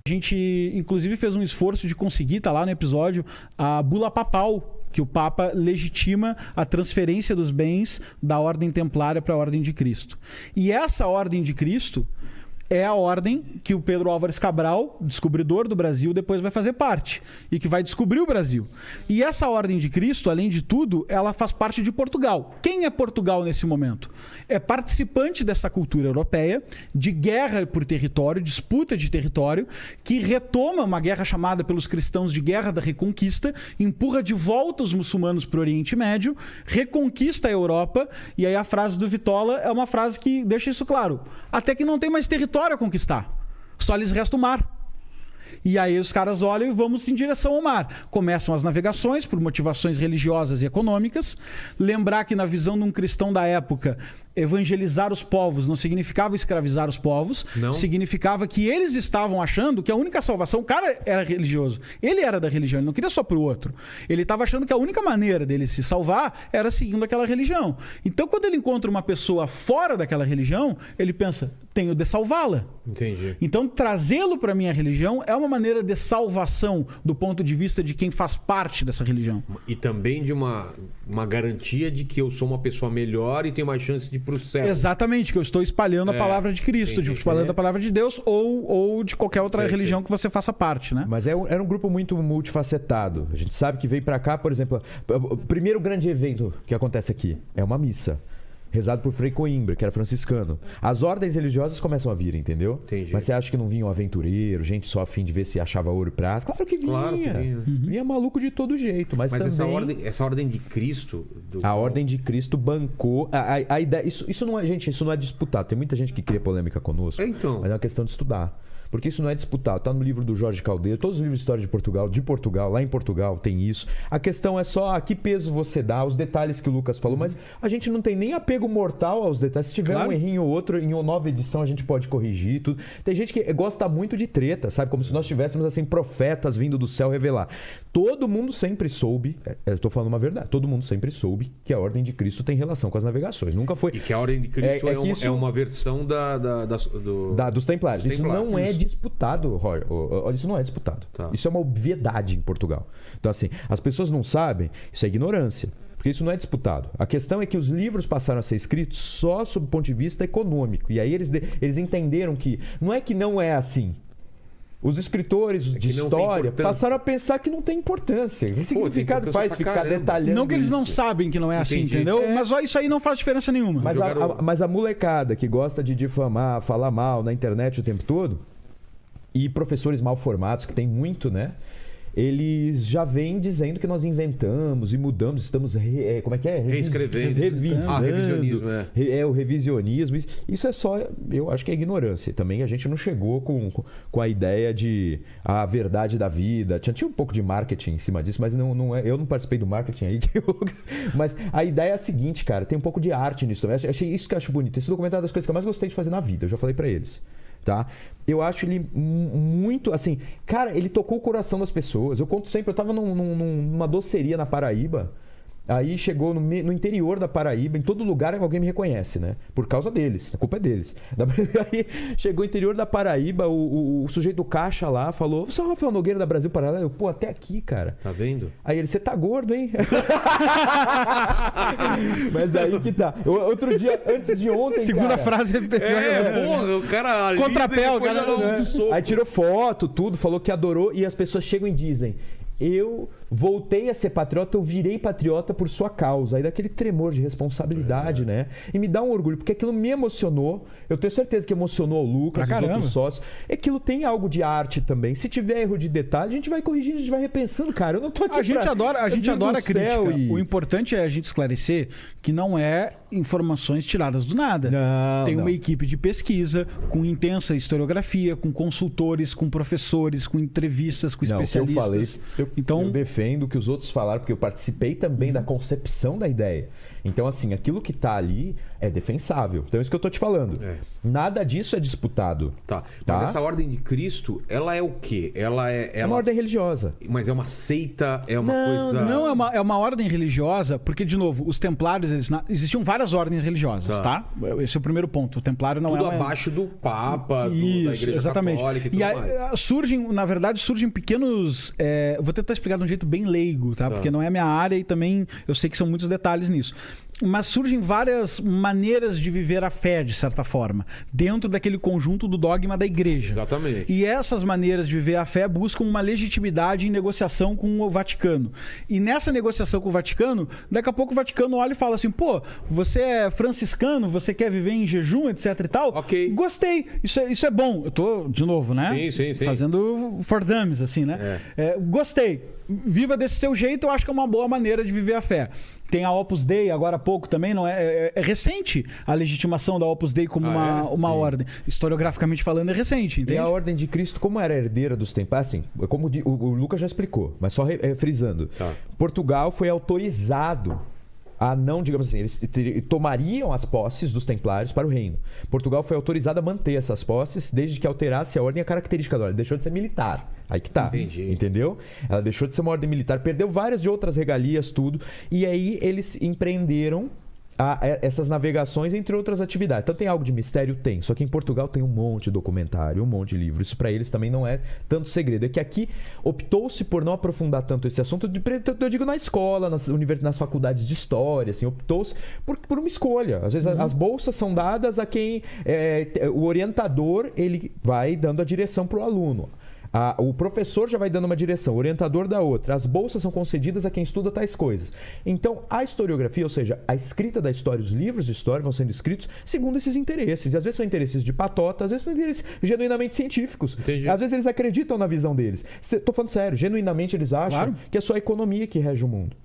A gente, inclusive, fez um esforço de conseguir, tá lá no episódio, a bula papal, que o Papa legitima a transferência dos bens da Ordem Templária para a Ordem de Cristo. E essa Ordem de Cristo é a ordem que o Pedro Álvares Cabral, descobridor do Brasil, depois vai fazer parte e que vai descobrir o Brasil. E essa Ordem de Cristo, além de tudo, ela faz parte de Portugal. Quem é Portugal nesse momento? É participante dessa cultura europeia, de guerra por território, disputa de território, que retoma uma guerra chamada pelos cristãos de Guerra da Reconquista, empurra de volta os muçulmanos para o Oriente Médio, reconquista a Europa, e aí a frase do Vitola é uma frase que deixa isso claro. Até que não tem mais território a conquistar. Só lhes resta o mar. E aí os caras olham e vamos em direção ao mar. Começam as navegações por motivações religiosas e econômicas. Lembrar que na visão de um cristão da época, evangelizar os povos não significava escravizar os povos. Não. Significava que eles estavam achando que a única salvação... O cara era religioso. Ele era da religião. Ele não queria só pro outro. Ele estava achando que a única maneira dele se salvar era seguindo aquela religião. Então, quando ele encontra uma pessoa fora daquela religião, ele pensa, tenho de salvá-la. Entendi. Então, trazê-lo para a minha religião é uma maneira de salvação do ponto de vista de quem faz parte dessa religião. E também de uma garantia de que eu sou uma pessoa melhor e tenho mais chance de ir pro céu. Exatamente, que eu estou espalhando a palavra de Cristo, espalhando a palavra de Deus ou de qualquer outra religião que você faça parte, né? Mas era um grupo muito multifacetado. A gente sabe que veio para cá, por exemplo, o primeiro grande evento que acontece aqui é uma missa. Rezado por Frei Coimbra, que era franciscano. As ordens religiosas começam a vir, entendeu? Entendi. Mas você acha que não vinha um aventureiro, gente só a fim de ver se achava ouro e prata? Claro que vinha. Claro que vinha. Vinha maluco de todo jeito. Mas também... essa ordem de Cristo... A ordem de Cristo bancou... A ideia... Isso não é, gente, isso não é disputado. Tem muita gente que cria polêmica conosco. Então. Mas é uma questão de estudar. Porque isso não é disputado. Tá no livro do Jorge Caldeiro, todos os livros de história de Portugal, lá em Portugal tem isso. A questão é só a que peso você dá, os detalhes que o Lucas falou, mas a gente não tem nem apego mortal aos detalhes. Se tiver um errinho ou outro, em uma nova edição a gente pode corrigir tudo. Tem gente que gosta muito de treta, sabe? Como se nós tivéssemos assim profetas vindo do céu revelar. Todo mundo sempre soube, eu tô falando uma verdade, todo mundo sempre soube que a Ordem de Cristo tem relação com as navegações. Nunca foi... E que a Ordem de Cristo é uma versão dos Templários. Isso não é disputado, Roy. Isso não é disputado. Tá. Isso é uma obviedade em Portugal. Então, assim, as pessoas não sabem, isso é ignorância. Porque isso não é disputado. A questão é que os livros passaram a ser escritos só sob o ponto de vista econômico. E aí eles entenderam que não é assim. Os escritores de história passaram a pensar que não tem importância. Que significado faz ficar detalhando? Não que eles não sabem que não é assim, entendeu? Mas isso aí não faz diferença nenhuma. Mas a molecada que gosta de difamar, falar mal na internet o tempo todo, e professores mal formados, que tem muito, né? Eles já vêm dizendo que nós inventamos e mudamos, estamos reescrevendo, revisando, o revisionismo. Isso é só, eu acho que é ignorância. Também a gente não chegou com a ideia de a verdade da vida. Tinha um pouco de marketing em cima disso, mas não é, eu não participei do marketing aí. Mas a ideia é a seguinte, cara, tem um pouco de arte nisso também. Achei isso que eu acho bonito. Esse documentário é das coisas que eu mais gostei de fazer na vida, eu já falei pra eles. Tá? Eu acho ele muito, assim... Cara, ele tocou o coração das pessoas. Eu conto sempre, eu tava numa doceria na Paraíba. Aí chegou no interior da Paraíba, em todo lugar alguém me reconhece, né? Por causa deles, a culpa é deles. Aí chegou no interior da Paraíba, o sujeito do caixa lá falou: "Você é o Rafael Nogueira da Brasil Paralelo?" Eu, pô, até aqui, cara. Tá vendo? Aí ele: "Você tá gordo, hein?" Mas aí que tá. Outro dia, antes de ontem, segunda frase. Porra, o cara... Contrapé, o cara... Aí tirou foto, tudo, falou que adorou, e as pessoas chegam e dizem: "Eu voltei a ser patriota, eu virei patriota por sua causa." Aí dá aquele tremor de responsabilidade, né? E me dá um orgulho, porque aquilo me emocionou. Eu tenho certeza que emocionou o Lucas, os outros sócios. Aquilo tem algo de arte também. Se tiver erro de detalhe, a gente vai corrigindo, a gente vai repensando, cara. Eu não tô aqui A gente adora a crítica. O importante é a gente esclarecer que não é informações tiradas do nada. Tem uma equipe de pesquisa com intensa historiografia, com consultores, com professores, com entrevistas, com especialistas. Eu defendo o que os outros falaram, porque eu participei também da concepção da ideia. Então, assim, aquilo que tá ali é defensável. Então é isso que eu tô te falando. Nada disso é disputado. Tá. Mas essa Ordem de Cristo, ela é o quê? É uma ordem religiosa. Mas é uma seita? É uma coisa... Não, é uma ordem religiosa, porque, de novo, os templários, existiam várias várias ordens religiosas, tá? Esse é o primeiro ponto. O templário não tudo é... abaixo do Papa, da Igreja exatamente. Católica e tudo mais. Surgem pequenos... vou tentar explicar de um jeito bem leigo, tá? Porque não é a minha área e também eu sei que são muitos detalhes nisso. Mas surgem várias maneiras de viver a fé, de certa forma, dentro daquele conjunto do dogma da igreja. Exatamente. E essas maneiras de viver a fé buscam uma legitimidade em negociação com o Vaticano. E nessa negociação com o Vaticano, daqui a pouco o Vaticano olha e fala assim, pô, você é franciscano, você quer viver em jejum, etc e tal? Ok. Gostei, isso é bom. Eu tô, de novo, né? Sim. Fazendo for dummies, assim, né? Gostei. Viva desse seu jeito, eu acho que é uma boa maneira de viver a fé. Tem a Opus Dei agora há pouco também, não é? É recente a legitimação da Opus Dei como uma ordem. Historiograficamente falando, é recente, entende? E a Ordem de Cristo, como era herdeira dos templários, assim, como o Lucas já explicou, mas só frisando. Portugal foi autorizado a não, digamos assim, eles tomariam as posses dos templários para o reino. Portugal foi autorizado a manter essas posses desde que alterasse a ordem e a característica da ordem. Deixou de ser militar. Aí que tá. Entendi. Entendeu? Ela deixou de ser uma ordem militar, perdeu várias de outras regalias, tudo. E aí eles empreenderam essas navegações, entre outras atividades. Então tem algo de mistério? Tem. Só que em Portugal tem um monte de documentário, um monte de livro. Isso para eles também não é tanto segredo. É que aqui optou-se por não aprofundar tanto esse assunto, eu digo na escola, nas faculdades de história, assim, optou-se por uma escolha. Às vezes as bolsas são dadas a quem... o orientador, ele vai dando a direção para o aluno. O professor já vai dando uma direção, o orientador dá outra. As bolsas são concedidas a quem estuda tais coisas. Então, a historiografia, ou seja, a escrita da história, os livros de história vão sendo escritos segundo esses interesses. E às vezes são interesses de patota, às vezes são interesses genuinamente científicos. Entendi. Às vezes eles acreditam na visão deles. Tô falando sério, genuinamente eles acham que é só a economia que rege o mundo.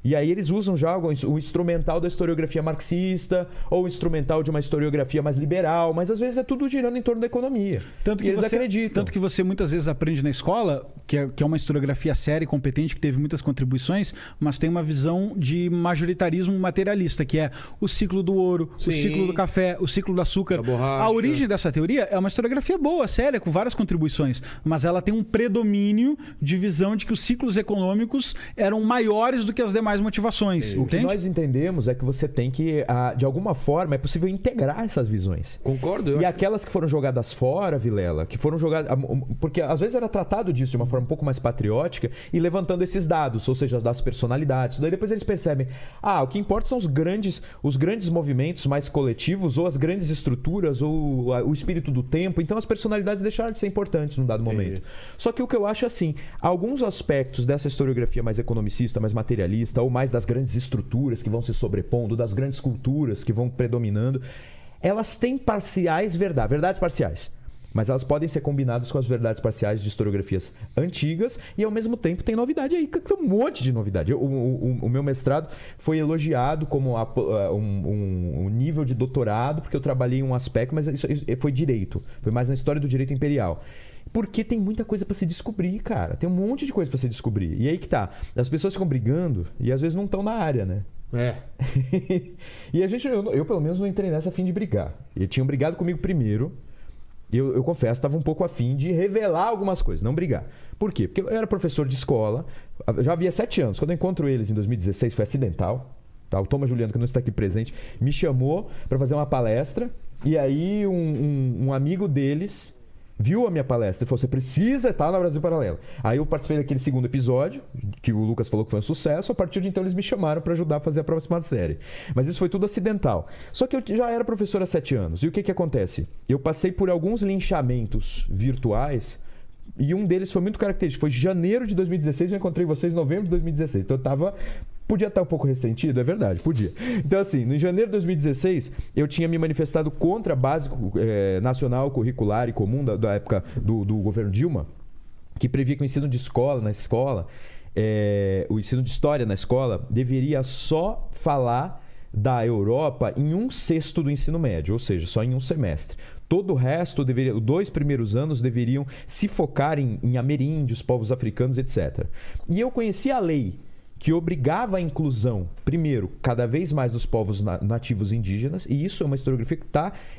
E aí eles usam já o instrumental da historiografia marxista ou o instrumental de uma historiografia mais liberal, mas às vezes é tudo girando em torno da economia. Eles acreditam. Tanto que você muitas vezes aprende na escola, que é uma historiografia séria e competente, que teve muitas contribuições, mas tem uma visão de majoritarismo materialista, que é o ciclo do ouro, o ciclo do café, o ciclo do açúcar. A origem dessa teoria é uma historiografia boa, séria, com várias contribuições, mas ela tem um predomínio de visão de que os ciclos econômicos eram maiores do que as demais motivações. O que nós entendemos é que você tem que, de alguma forma, é possível integrar essas visões. Concordo. E aquelas que foram jogadas fora, Vilela, que foram jogadas... Porque às vezes era tratado disso de uma forma um pouco mais patriótica e levantando esses dados, ou seja, das personalidades. Daí depois eles percebem, o que importa são os grandes movimentos mais coletivos, ou as grandes estruturas, ou o espírito do tempo. Então as personalidades deixaram de ser importantes num dado momento. Só que o que eu acho assim, alguns aspectos dessa historiografia mais economicista, mais materialista, ou mais das grandes estruturas que vão se sobrepondo, das grandes culturas que vão predominando, elas têm verdades parciais. Mas elas podem ser combinadas com as verdades parciais de historiografias antigas e, ao mesmo tempo, tem novidade aí. Tem um monte de novidade. O meu mestrado foi elogiado como um nível de doutorado, porque eu trabalhei em um aspecto, mas isso foi direito. Foi mais na história do direito imperial. Porque tem muita coisa para se descobrir, cara. Tem um monte de coisa para se descobrir. E aí que tá. As pessoas ficam brigando e às vezes não estão na área, né? E eu pelo menos não entrei nessa a fim de brigar. E tinham brigado comigo primeiro. E eu confesso, estava um pouco a fim de revelar algumas coisas, não brigar. Por quê? Porque eu era professor de escola, já havia 7 anos. Quando eu encontro eles em 2016, foi acidental. Tá? O Thomas Juliano, que não está aqui presente, me chamou para fazer uma palestra. E aí um amigo deles viu a minha palestra e falou: você precisa estar no Brasil Paralelo. Aí eu participei daquele segundo episódio, que o Lucas falou que foi um sucesso. A partir de então eles me chamaram para ajudar a fazer a próxima série. Mas isso foi tudo acidental. Só que eu já era professor há 7 anos. E o que acontece? Eu passei por alguns linchamentos virtuais. E um deles foi muito característico. Foi em janeiro de 2016, eu encontrei vocês em novembro de 2016. Então eu podia estar um pouco ressentido, é verdade, podia. Então assim, no janeiro de 2016, eu tinha me manifestado contra a base nacional, curricular e comum da época do governo Dilma, que previa que o ensino de escola na escola, o ensino de história na escola, deveria só falar da Europa em 1/6 do ensino médio, ou seja, só em um semestre. Todo o resto, os 2 primeiros anos deveriam se focar em ameríndios, povos africanos, etc. E eu conheci a lei que obrigava a inclusão, primeiro, cada vez mais dos povos nativos indígenas, e isso é uma historiografia que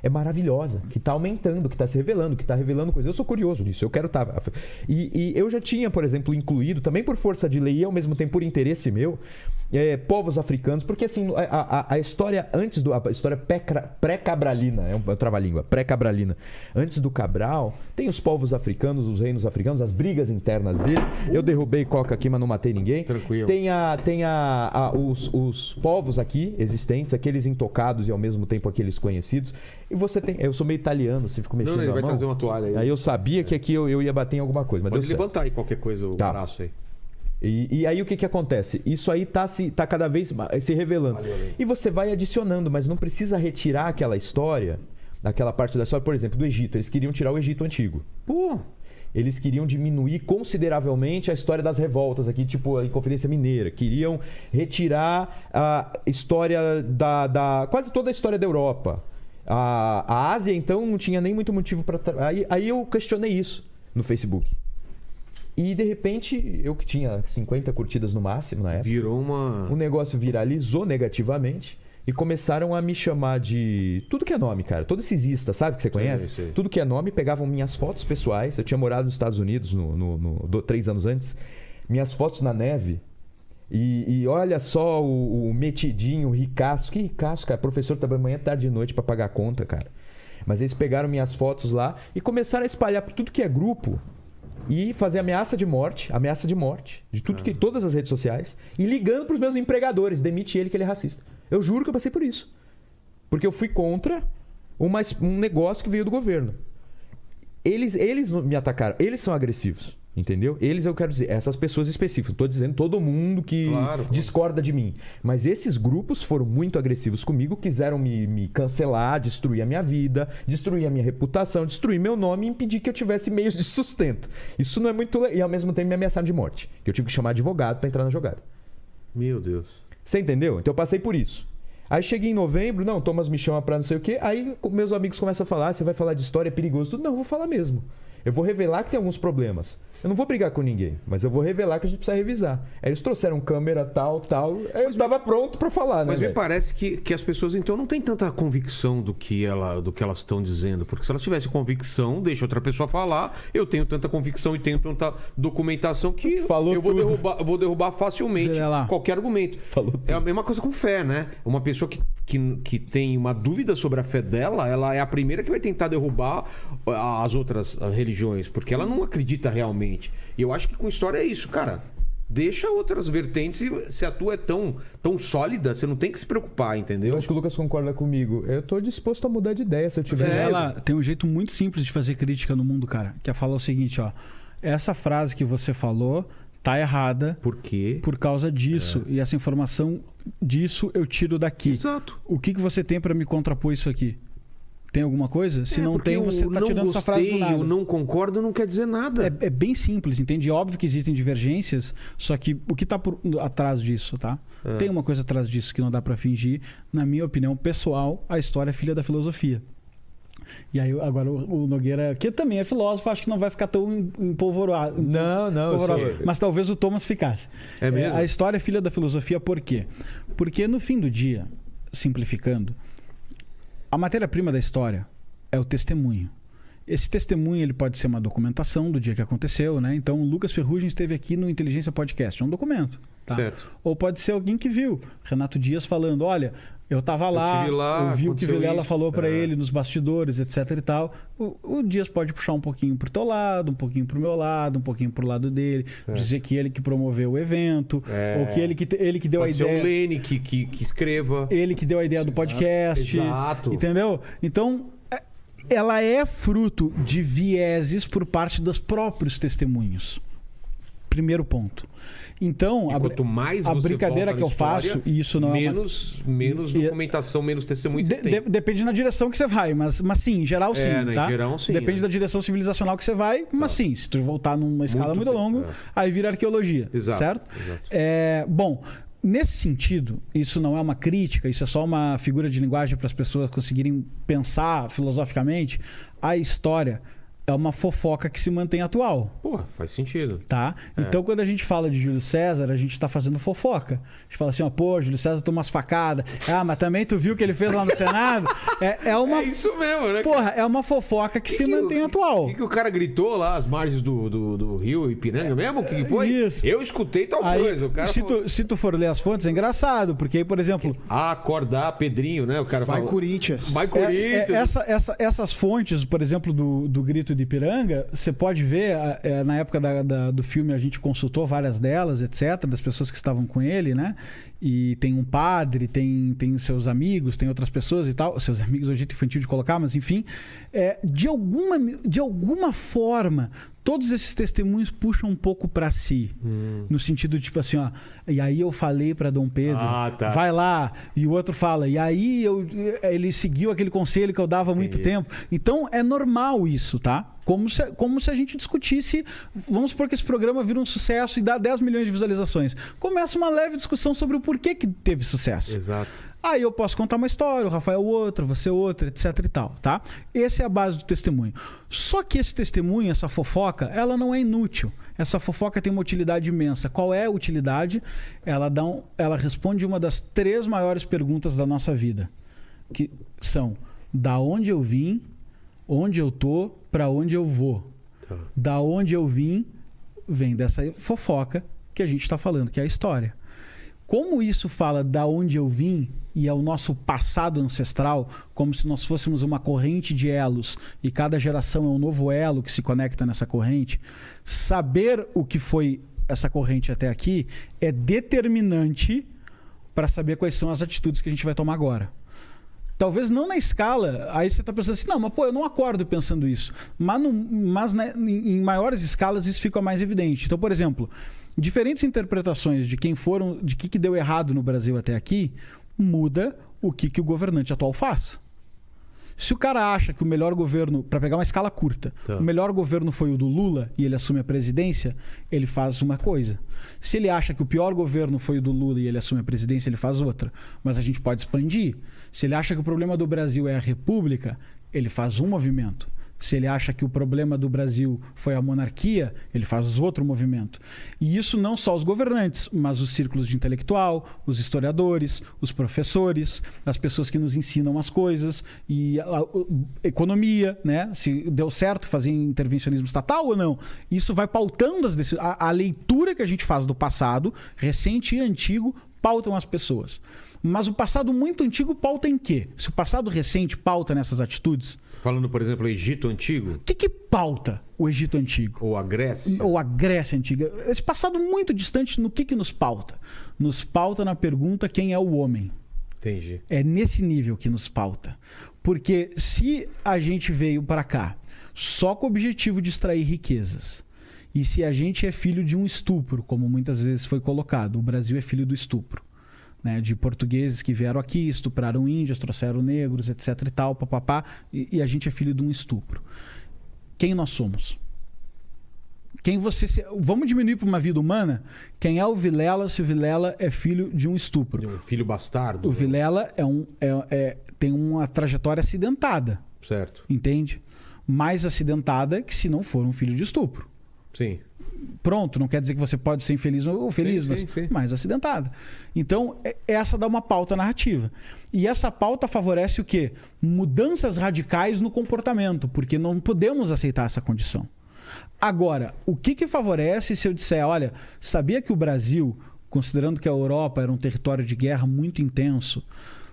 é maravilhosa, que está aumentando, que está se revelando, que está revelando coisas. Eu sou curioso nisso, eu quero estar... E eu já tinha, por exemplo, incluído, também por força de lei e ao mesmo tempo por interesse meu, povos africanos, porque assim, a história antes do... A história pré-cabralina, é um trava-língua, pré-cabralina. Antes do Cabral, tem os povos africanos, os reinos africanos, as brigas internas deles. Eu derrubei Coca aqui, mas não matei ninguém. Tranquilo. Tem os povos aqui existentes, aqueles intocados e ao mesmo tempo aqueles conhecidos. E você tem... Eu sou meio italiano, você fica mexendo Não, ele a vai mão. trazer uma toalha aí. Aí eu sabia que aqui eu ia bater em alguma coisa, mas Pode deu certo. levantar aí qualquer coisa, o braço aí. E aí o que acontece? Isso aí tá cada vez se revelando. Valeu. E você vai adicionando, mas não precisa retirar aquela história, aquela parte da história, por exemplo, do Egito. Eles queriam tirar o Egito Antigo. Pô! Eles queriam diminuir consideravelmente a história das revoltas aqui, tipo a Inconfidência Mineira. Queriam retirar a história quase toda a história da Europa. A Ásia, então, não tinha nem muito motivo para... Aí eu questionei isso no Facebook. E, de repente, eu que tinha 50 curtidas no máximo na época... Virou uma... O negócio viralizou negativamente e começaram a me chamar de... Tudo que é nome, cara. Todo esses Insta, sabe que você conhece? Sei. Tudo que é nome, pegavam minhas fotos pessoais. Eu tinha morado nos Estados Unidos 3 anos antes. Minhas fotos na neve. E olha só o metidinho, o ricaço. Que ricaço, cara. Professor trabalha manhã, tarde e noite para pagar a conta, cara. Mas eles pegaram minhas fotos lá e começaram a espalhar por tudo que é grupo... E fazer ameaça de morte de tudo todas as redes sociais, e ligando para os meus empregadores, demite ele que ele é racista. Eu juro que eu passei por isso. Porque eu fui contra um negócio que veio do governo. Eles me atacaram, eles são agressivos. Entendeu? Eu quero dizer, essas pessoas específicas. Estou dizendo todo mundo que discorda de mim. Mas esses grupos foram muito agressivos comigo, quiseram me cancelar, destruir a minha vida, destruir a minha reputação, destruir meu nome e impedir que eu tivesse meios de sustento. Isso não é muito... E ao mesmo tempo me ameaçaram de morte. Que eu tive que chamar advogado para entrar na jogada. Meu Deus. Você entendeu? Então eu passei por isso. Aí cheguei em novembro, não, Thomas me chama pra não sei o quê. Aí meus amigos começam a falar, você vai falar de história, é perigoso. Tudo. Não, eu vou falar mesmo. Eu vou revelar que tem alguns problemas. Eu não vou brigar com ninguém, mas eu vou revelar que a gente precisa revisar. Aí eles trouxeram câmera, tal. Aí eu estava pronto para falar, né? Mas me parece que as pessoas, então, não têm tanta convicção do que elas estão dizendo. Porque se elas tivessem convicção, deixa outra pessoa falar. Eu tenho tanta convicção e tenho tanta documentação que eu vou derrubar facilmente qualquer argumento. É a mesma coisa com fé, né? Uma pessoa que tem uma dúvida sobre a fé dela, ela é a primeira que vai tentar derrubar as outras religiões, porque ela não acredita realmente. E eu acho que com história é isso, cara. Deixa outras vertentes, se a tua é tão sólida, você não tem que se preocupar, entendeu? Eu acho que o Lucas concorda comigo. Eu tô disposto a mudar de ideia se eu tiver... Ela tem um jeito muito simples de fazer crítica no mundo, cara. Que é falar o seguinte, ó. Essa frase que você falou tá errada. Por quê? Por causa disso. E essa informação disso eu tiro daqui. Exato. O que você tem para me contrapor isso aqui? Tem alguma coisa? Se não tem, você tá tirando essa frase do nada. Eu não concordo, não quer dizer nada. É bem simples, entende? Óbvio que existem divergências, só que o que tá atrás disso, tá? Tem uma coisa atrás disso que não dá para fingir. Na minha opinião pessoal, a história é filha da filosofia. E aí agora o Nogueira, que também é filósofo, acho que não vai ficar tão empolvorado. Não. Mas talvez o Thomas ficasse. É mesmo? A história é filha da filosofia por quê? Porque no fim do dia, simplificando, a matéria-prima da história é o testemunho. Esse testemunho ele pode ser uma documentação do dia que aconteceu, né? Então, o Lucas Ferrugem esteve aqui no Inteligência Podcast. É um documento. Tá? Certo. Ou pode ser alguém que viu. Renato Dias falando, olha, eu estava lá, eu vi o que Vilela falou para ele nos bastidores, etc e tal. O Dias pode puxar um pouquinho pro teu lado, um pouquinho pro meu lado, um pouquinho pro lado dele, dizer que ele que promoveu o evento, ou que ele que deu pode a ideia. Pode ser o Lene que escreva. Ele que deu a ideia do podcast. Exato. Entendeu? Então, ela é fruto de vieses por parte dos próprios testemunhos. Primeiro ponto. Então, quanto mais a você brincadeira que eu faço, e isso não menos documentação, menos testemunho você tem. Depende na direção que você vai, mas sim, em geral sim, tá? Em geral, sim, depende da direção civilizacional que você vai, mas sim, se tu voltar numa escala muito longa, aí vira arqueologia, certo? Exato. Bom, nesse sentido, isso não é uma crítica, isso é só uma figura de linguagem para as pessoas conseguirem pensar filosoficamente. A história é uma fofoca que se mantém atual. Pô, faz sentido. Tá? Então, quando a gente fala de Júlio César, a gente tá fazendo fofoca. A gente fala assim, ó, pô, Júlio César tomou umas facadas. Ah, mas também tu viu o que ele fez lá no Senado? É isso mesmo, né? Porra, é uma fofoca que se mantém atual. O que o cara gritou lá, as margens do Rio Ipiranga mesmo? O que foi? Isso. Eu escutei tal coisa. O cara se tu for ler as fontes, é engraçado, porque aí, por exemplo... acordar Pedrinho, né? O cara Vai falou... Corinthians. Vai Corinthians. Essas fontes, por exemplo, do grito de Ipiranga, você pode ver, na época do filme a gente consultou várias delas, etc, das pessoas que estavam com ele, né? E tem um padre, tem seus amigos, tem outras pessoas e tal. Seus amigos é o jeito infantil de colocar, mas enfim. De alguma forma, todos esses testemunhos puxam um pouco para si. No sentido, tipo assim, ó... E aí eu falei para Dom Pedro, vai lá. E o outro fala, e aí ele seguiu aquele conselho que eu dava há muito tempo. Então, é normal isso, tá? Como se a gente discutisse... Vamos supor que esse programa vira um sucesso e dá 10 milhões de visualizações. Começa uma leve discussão sobre o porquê que teve sucesso. Exato. Aí eu posso contar uma história, o Rafael outra, você outra, etc e tal, tá? Essa é a base do testemunho. Só que esse testemunho, essa fofoca, ela não é inútil. Essa fofoca tem uma utilidade imensa. Qual é a utilidade? Ela responde uma das 3 maiores perguntas da nossa vida, que são: da onde eu vim, onde eu tô, para onde eu vou. Da onde eu vim, vem dessa fofoca que a gente está falando, que é a história. Como isso fala da onde eu vim e é o nosso passado ancestral, como se nós fôssemos uma corrente de elos e cada geração é um novo elo que se conecta nessa corrente, saber o que foi essa corrente até aqui é determinante para saber quais são as atitudes que a gente vai tomar agora. Talvez não na escala, aí você está pensando assim, não, mas pô, eu não acordo pensando isso. Mas em maiores escalas isso fica mais evidente. Então, por exemplo, diferentes interpretações de que deu errado no Brasil até aqui, muda o que o governante atual faz. Se o cara acha que o melhor governo, para pegar uma escala curta, o melhor governo foi o do Lula e ele assume a presidência, ele faz uma coisa. Se ele acha que o pior governo foi o do Lula e ele assume a presidência, ele faz outra. Mas a gente pode expandir. Se ele acha que o problema do Brasil é a república, ele faz um movimento. Se ele acha que o problema do Brasil foi a monarquia, ele faz outro movimento. E isso não só os governantes, mas os círculos de intelectual, os historiadores, os professores, as pessoas que nos ensinam as coisas, e a economia, né? Se deu certo fazer intervencionismo estatal ou não. Isso vai pautando a leitura que a gente faz do passado, recente e antigo, pautam as pessoas. Mas o passado muito antigo pauta em quê? Se o passado recente pauta nessas atitudes... Falando, por exemplo, Egito Antigo. O que pauta o Egito Antigo? Ou a Grécia? Ou a Grécia Antiga. Esse passado muito distante, no que nos pauta? Nos pauta na pergunta quem é o homem. Entendi. É nesse nível que nos pauta. Porque se a gente veio para cá só com o objetivo de extrair riquezas, e se a gente é filho de um estupro, como muitas vezes foi colocado, o Brasil é filho do estupro. Né, de portugueses que vieram aqui, estupraram índios, trouxeram negros, etc e tal, papapá, e a gente é filho de um estupro. Quem nós somos? Vamos diminuir para uma vida humana? Quem é o Vilela se o Vilela é filho de um estupro? De um filho bastardo. O Vilela tem uma trajetória acidentada. Certo. Entende? Mais acidentada que se não for um filho de estupro. Sim. Pronto, não quer dizer que você pode ser infeliz ou feliz, sim. Mais acidentada. Então, essa dá uma pauta narrativa. E essa pauta favorece o quê? Mudanças radicais no comportamento, porque não podemos aceitar essa condição. Agora, o que favorece se eu disser, olha, sabia que o Brasil, considerando que a Europa era um território de guerra muito intenso,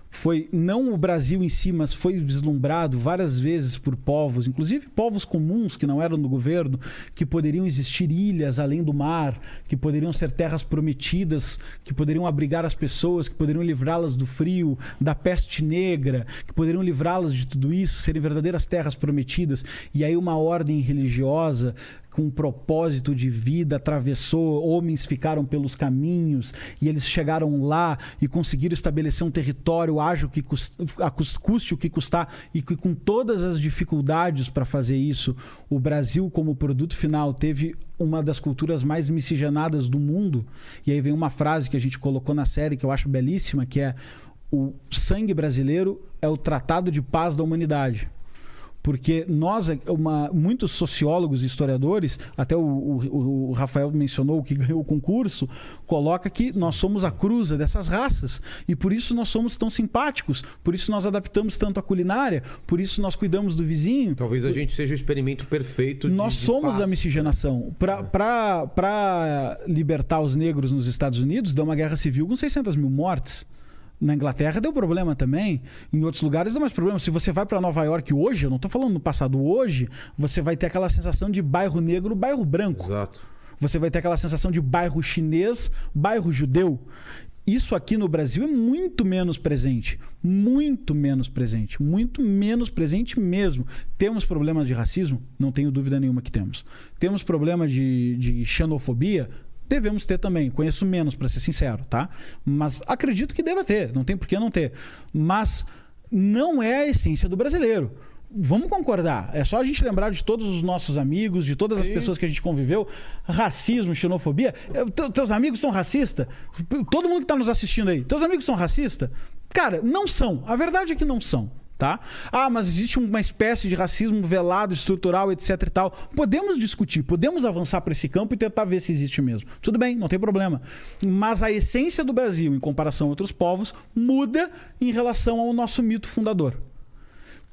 foi não o Brasil em si, mas foi vislumbrado várias vezes por povos, inclusive povos comuns que não eram do governo, que poderiam existir ilhas além do mar, que poderiam ser terras prometidas, que poderiam abrigar as pessoas, que poderiam livrá-las do frio, da peste negra, que poderiam livrá-las de tudo isso, serem verdadeiras terras prometidas. E aí uma ordem religiosa com um propósito de vida atravessou, homens ficaram pelos caminhos e eles chegaram lá e conseguiram estabelecer um território, haja o que custe o que custar, e que com todas as dificuldades para fazer isso, o Brasil como produto final teve uma das culturas mais miscigenadas do mundo. E aí vem uma frase que a gente colocou na série que eu acho belíssima, que é: o sangue brasileiro é o tratado de paz da humanidade. Porque muitos sociólogos e historiadores, até o Rafael mencionou que ganhou o concurso, coloca que nós somos a cruza dessas raças e por isso nós somos tão simpáticos, por isso nós adaptamos tanto a culinária, por isso nós cuidamos do vizinho. Talvez a gente seja o experimento perfeito Nós somos a miscigenação. Para libertar os negros nos Estados Unidos, deu uma guerra civil com 600 mil mortes. Na Inglaterra deu problema também. Em outros lugares deu mais problema. Se você vai para Nova York hoje, eu não estou falando no passado, hoje, você vai ter aquela sensação de bairro negro, bairro branco. Exato. Você vai ter aquela sensação de bairro chinês, bairro judeu. Isso aqui no Brasil é muito menos presente. Muito menos presente. Muito menos presente mesmo. Temos problemas de racismo? Não tenho dúvida nenhuma que temos. Temos problemas de xenofobia? Devemos ter também. Conheço menos, para ser sincero, tá? Mas acredito que deva ter. Não tem por que não ter. Mas não é a essência do brasileiro. Vamos concordar. É só a gente lembrar de todos os nossos amigos, de todas as pessoas que a gente conviveu. Racismo, xenofobia. Teus amigos são racistas? Todo mundo que está nos assistindo aí. Teus amigos são racistas? Cara, não são. A verdade é que não são. Tá? Mas existe uma espécie de racismo velado, estrutural, etc e tal. Podemos discutir, podemos avançar para esse campo e tentar ver se existe mesmo. Tudo bem, não tem problema. Mas a essência do Brasil, em comparação a outros povos, muda em relação ao nosso mito fundador.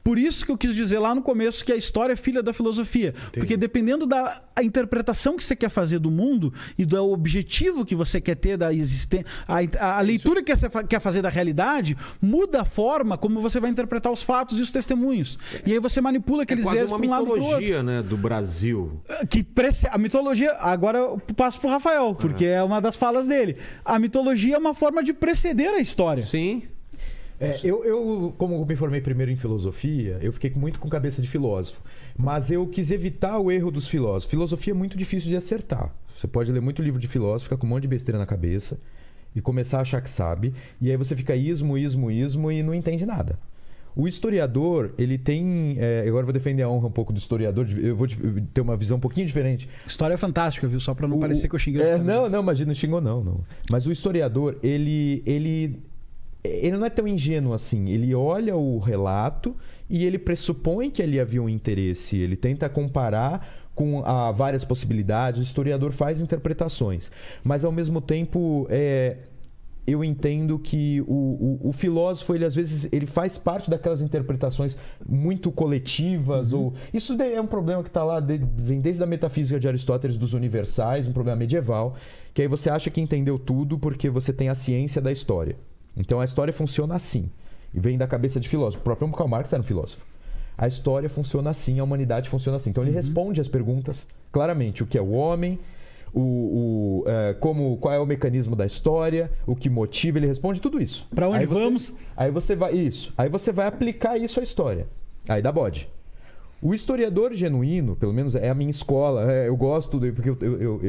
Por isso que eu quis dizer lá no começo que a história é filha da filosofia. Entendi. Porque dependendo da interpretação que você quer fazer do mundo e do objetivo que você quer ter da existência, a leitura que você quer fazer da realidade, muda a forma como você vai interpretar os fatos e os testemunhos. E aí você manipula aqueles viés para um lado pro outro. É quase uma mitologia, né, do Brasil. A mitologia, agora eu passo pro Rafael, porque é uma das falas dele. A mitologia é uma forma de preceder a história. Sim. Eu, como me formei primeiro em filosofia, eu fiquei muito com cabeça de filósofo. Mas eu quis evitar o erro dos filósofos. Filosofia é muito difícil de acertar. Você pode ler muito livro de filósofo, ficar com um monte de besteira na cabeça e começar a achar que sabe. E aí você fica ismo e não entende nada. O historiador, ele tem... agora eu vou defender a honra um pouco do historiador. Eu vou ter uma visão um pouquinho diferente. História é fantástica, viu? Só para não parecer que eu xinguei. Não, imagina, não xingou não. Mas o historiador, ele não é tão ingênuo assim. Ele olha o relato e ele pressupõe que ali havia um interesse. Ele tenta comparar com várias possibilidades. O historiador faz interpretações. Mas, ao mesmo tempo, eu entendo que o filósofo, ele às vezes ele faz parte daquelas interpretações muito coletivas. Ou isso é um problema que está lá, vem desde a metafísica de Aristóteles dos universais, um problema medieval, que aí você acha que entendeu tudo porque você tem a ciência da história. Então a história funciona assim. E vem da cabeça de filósofo. O próprio Karl Marx era um filósofo. A história funciona assim, a humanidade funciona assim. Então ele responde as perguntas claramente. O que é o homem, qual é o mecanismo da história, o que motiva, ele responde tudo isso. Para onde vamos? Aí você vai aplicar isso à história. Aí dá bode. O historiador genuíno, pelo menos é a minha escola, eu gosto, porque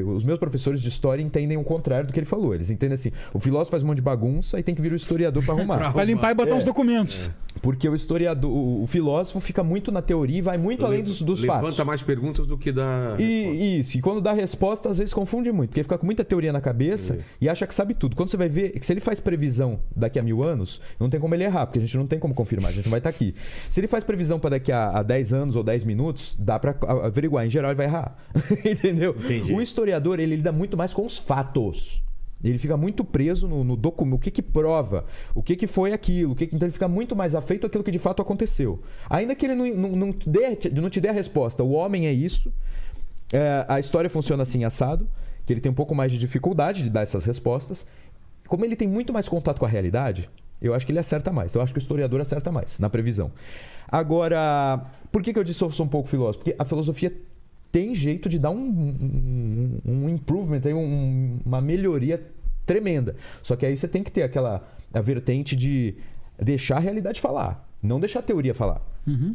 os meus professores de história entendem o contrário do que ele falou. Eles entendem assim, o filósofo faz um monte de bagunça e tem que vir o historiador para arrumar. Para limpar e botar os documentos. Porque o historiador, o filósofo fica muito na teoria e vai muito além dos fatos. Levanta mais perguntas do que dá Isso, e quando dá resposta, às vezes confunde muito, porque fica com muita teoria na cabeça e acha que sabe tudo. Quando você vai ver, que se ele faz previsão daqui a 1000 anos, não tem como ele errar, porque a gente não tem como confirmar, a gente não vai estar aqui. Se ele faz previsão para daqui a 10 anos ou 10 minutos, dá para averiguar. Em geral, ele vai errar. Entendeu? Entendi. O historiador, ele lida muito mais com os fatos. Ele fica muito preso no documento, o que prova, o que foi aquilo, então ele fica muito mais afeito àquilo que de fato aconteceu. Ainda que ele não te dê a resposta, o homem é isso, a história funciona assim assado, que ele tem um pouco mais de dificuldade de dar essas respostas. Como ele tem muito mais contato com a realidade, eu acho que ele acerta mais. Então, eu acho que o historiador acerta mais na previsão. Agora, por que eu disse que eu sou um pouco filósofo? Porque a filosofia tem jeito de dar um improvement, uma melhoria tremenda. Só que aí você tem que ter a vertente de deixar a realidade falar. Não deixar a teoria falar.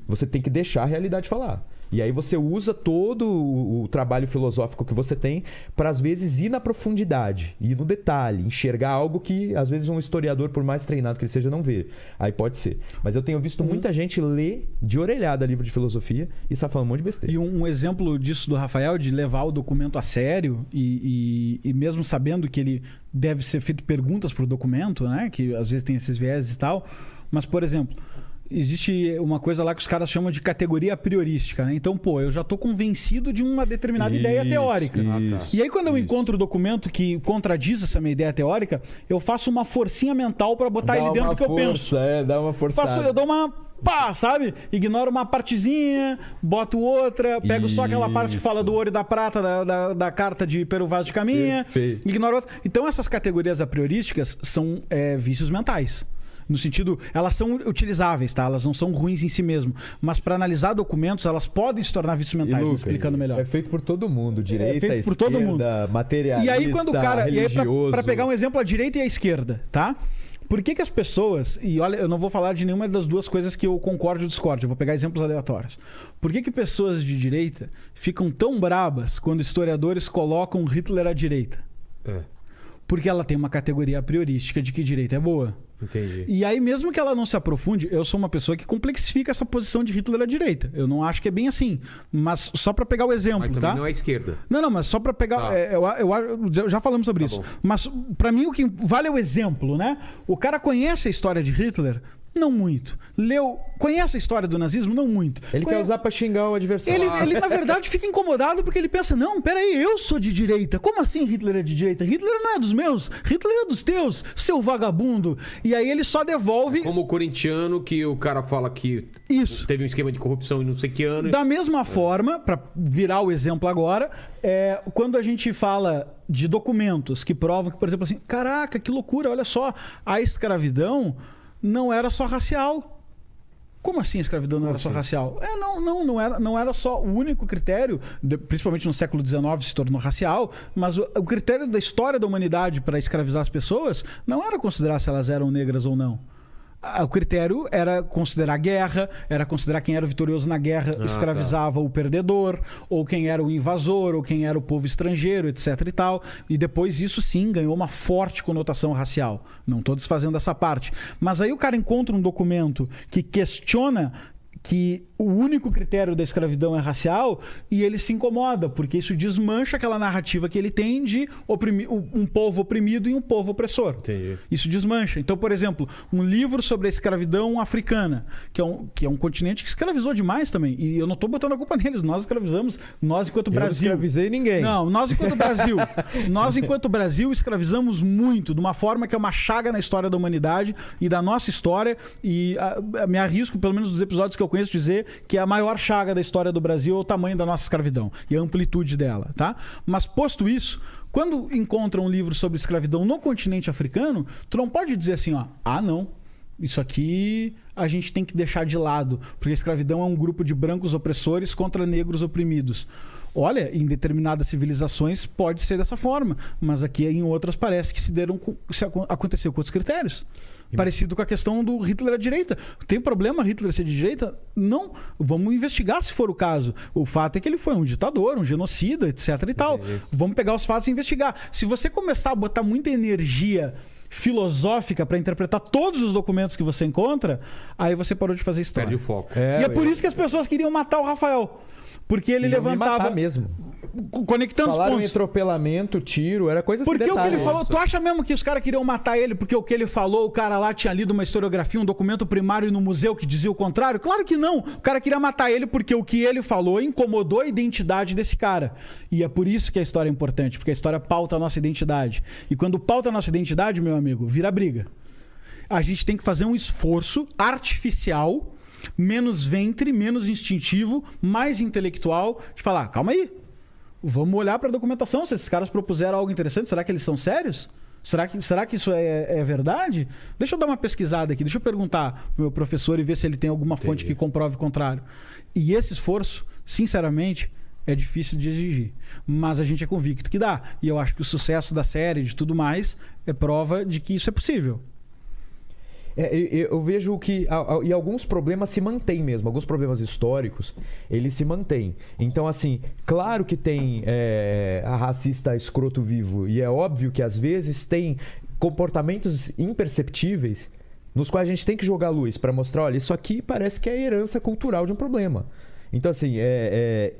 Você tem que deixar a realidade falar. E aí você usa todo o trabalho filosófico que você tem para, às vezes, ir na profundidade, ir no detalhe, enxergar algo que, às vezes, um historiador, por mais treinado que ele seja, não vê. Aí pode ser. Mas eu tenho visto muita gente ler de orelhada livro de filosofia e está falando um monte de besteira. E um exemplo disso do Rafael, de levar o documento a sério e mesmo sabendo que ele deve ser feito perguntas para o documento, né? Que às vezes tem esses vieses e tal. Mas, por exemplo, existe uma coisa lá que os caras chamam de categoria priorística, né? Então, pô, eu já tô convencido de uma determinada ideia teórica. E aí, quando eu encontro o documento que contradiz essa minha ideia teórica, eu faço uma forcinha mental para botar ele dentro do que eu penso. Dá uma forçada. Eu dou uma... Pá, sabe? Ignoro uma partezinha, boto outra, pego só aquela parte que fala do ouro e da prata da carta de Pero Vaz de Caminha, ignoro outra. Então, essas categorias a priorísticas são vícios mentais. No sentido, elas são utilizáveis, tá? Elas não são ruins em si mesmo. Mas para analisar documentos, elas podem se tornar vícios mentais, Lucas, explicando melhor. É feito por todo mundo, direita, esquerda, por todo mundo. Materialista, religioso. E aí, quando o cara... E aí, para pegar um exemplo, a direita e a esquerda, tá? Por que as pessoas... E olha, eu não vou falar de nenhuma das duas coisas que eu concordo ou discordo. Eu vou pegar exemplos aleatórios. Por que pessoas de direita ficam tão brabas quando historiadores colocam Hitler à direita? Porque ela tem uma categoria priorística de que direita é boa. Entendi. E aí, mesmo que ela não se aprofunde, eu sou uma pessoa que complexifica essa posição de Hitler à direita. Eu não acho que é bem assim. Mas só para pegar o exemplo, mas também não é esquerda. Não, mas só para pegar... Tá. Eu já falamos sobre isso. Bom. Mas para mim o que vale é o exemplo, né? O cara conhece a história de Hitler... Não muito. Conhece a história do nazismo? Não muito. Ele quer usar pra xingar o adversário. Ele, na verdade, fica incomodado porque ele pensa, não, peraí, eu sou de direita. Como assim Hitler é de direita? Hitler não é dos meus, Hitler é dos teus, seu vagabundo. E aí ele só devolve... Como o corintiano que o cara fala que teve um esquema de corrupção em não sei que ano. Da mesma forma, pra virar o exemplo agora, quando a gente fala de documentos que provam que, por exemplo, assim, caraca, que loucura, olha só, a escravidão... não era só racial. Como assim a escravidão não era só racial? Não era só o único critério, principalmente no século XIX se tornou racial, mas o critério da história da humanidade para escravizar as pessoas não era considerar se elas eram negras ou não. O critério era considerar guerra, era considerar quem era o vitorioso na guerra escravizava o perdedor, ou quem era o invasor, ou quem era o povo estrangeiro, etc e tal. E depois isso sim ganhou uma forte conotação racial. Não estou desfazendo essa parte. Mas aí o cara encontra um documento que questiona que o único critério da escravidão é racial e ele se incomoda, porque isso desmancha aquela narrativa que ele tem de um povo oprimido e um povo opressor. Entendi. Isso desmancha. Então, por exemplo, um livro sobre a escravidão africana, que é um continente que escravizou demais também. E eu não estou botando a culpa neles. Nós escravizamos, nós enquanto Brasil... Eu não escravizei ninguém. Não, nós enquanto Brasil. Nós enquanto Brasil escravizamos muito, de uma forma que é uma chaga na história da humanidade e da nossa história. E me arrisco, pelo menos dos episódios que eu conheço, dizer que a maior chaga da história do Brasil é o tamanho da nossa escravidão e a amplitude dela, tá? Mas posto isso, quando encontra um livro sobre escravidão no continente africano, tu não pode dizer assim, não, isso aqui a gente tem que deixar de lado, porque a escravidão é um grupo de brancos opressores contra negros oprimidos. Olha, em determinadas civilizações pode ser dessa forma, mas aqui em outras parece que aconteceu com outros critérios. Parecido com a questão do Hitler à direita. Tem problema Hitler ser de direita? Não. Vamos investigar se for o caso. O fato é que ele foi um ditador, um genocida, etc e tal. Vamos pegar os fatos e investigar. Se você começar a botar muita energia filosófica para interpretar todos os documentos que você encontra, aí você parou de fazer história. Perde o foco. E é por isso que as pessoas queriam matar o Rafael. Porque ele levantava... mesmo. Conectando Falaram os pontos. Em atropelamento, tiro, era coisa assim. Porque o que ele falou... Tu acha mesmo que os caras queriam matar ele porque o que ele falou, o cara lá tinha lido uma historiografia, um documento primário no museu que dizia o contrário? Claro que não. O cara queria matar ele porque o que ele falou incomodou a identidade desse cara. E é por isso que a história é importante, porque a história pauta a nossa identidade. E quando pauta a nossa identidade, meu amigo, vira briga. A gente tem que fazer um esforço artificial, menos ventre, menos instintivo, mais intelectual, de falar, calma aí, vamos olhar para a documentação, se esses caras propuseram algo interessante, será que eles são sérios? Será que isso é verdade? Deixa eu dar uma pesquisada aqui, deixa eu perguntar pro meu professor e ver se ele tem alguma fonte que comprove o contrário. E esse esforço, sinceramente, é difícil de exigir, mas a gente é convicto que dá. E eu acho que o sucesso da série, de tudo mais, é prova de que isso é possível. Eu vejo que e alguns problemas se mantêm mesmo, alguns problemas históricos, eles se mantêm. Então, assim, claro que tem a racista escroto vivo, e é óbvio que às vezes tem comportamentos imperceptíveis nos quais a gente tem que jogar luz para mostrar, olha, isso aqui parece que é a herança cultural de um problema. Então, assim,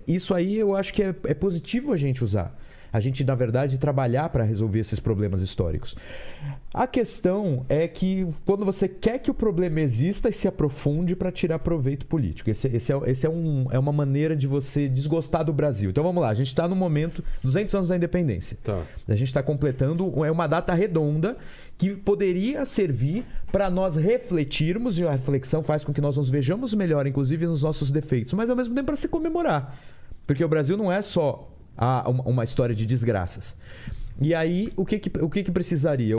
isso aí eu acho que é positivo a gente usar. A gente, na verdade, trabalhar para resolver esses problemas históricos. A questão é que quando você quer que o problema exista e se aprofunde para tirar proveito político. É uma maneira de você desgostar do Brasil. Então vamos lá, a gente está no momento 200 anos da independência. Tá. A gente está completando uma data redonda que poderia servir para nós refletirmos, e a reflexão faz com que nós nos vejamos melhor, inclusive nos nossos defeitos, mas ao mesmo tempo para se comemorar. Porque o Brasil não é só uma história de desgraças. E aí, o que precisaria?